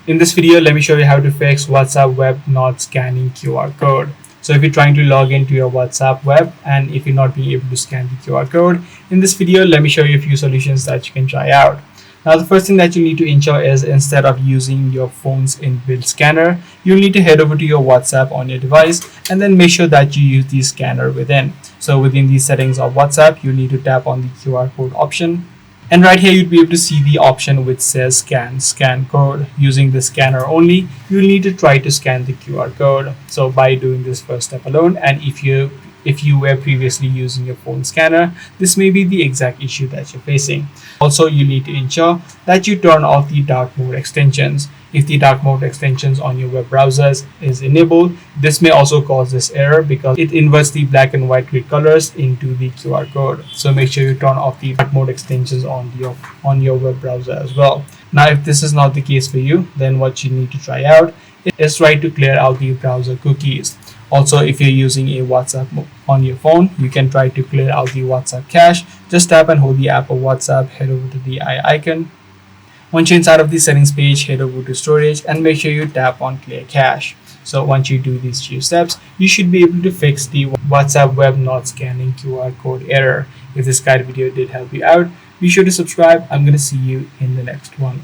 In this video, let me show you how to fix WhatsApp web not scanning QR code. So if you're trying to log into your WhatsApp web and if you're not being able to scan the QR code, in this video, let me show you a few solutions that you can try out. Now, the first thing that you need to ensure is instead of using your phone's inbuilt scanner, you'll need to head over to your WhatsApp on your device and then make sure that you use the scanner within. So within the settings of WhatsApp, you need to tap on the QR code option. And right here, you'd be able to see the option which says scan code. Using the scanner only, you'll need to try to scan the QR code. So by doing this first step alone, and if you were previously using your phone scanner, this may be the exact issue that you're facing. Also, you need to ensure that you turn off the dark mode extensions. If the dark mode extensions on your web browsers is enabled, this may also cause this error because it inverts the black and white grid colors into the QR code. So make sure you turn off the dark mode extensions on your web browser as well. Now, if this is not the case for you, then what you need to try out is try to clear out the browser cookies. Also, if you're using a WhatsApp on your phone, you can try to clear out the WhatsApp cache. Just tap and hold the app of WhatsApp, head over to the eye icon. Once you're inside of the settings page, head over to storage and make sure you tap on clear cache. So once you do these few steps, you should be able to fix the WhatsApp web not scanning QR code error. If this guide video did help you out, be sure to subscribe. I'm going to see you in the next one.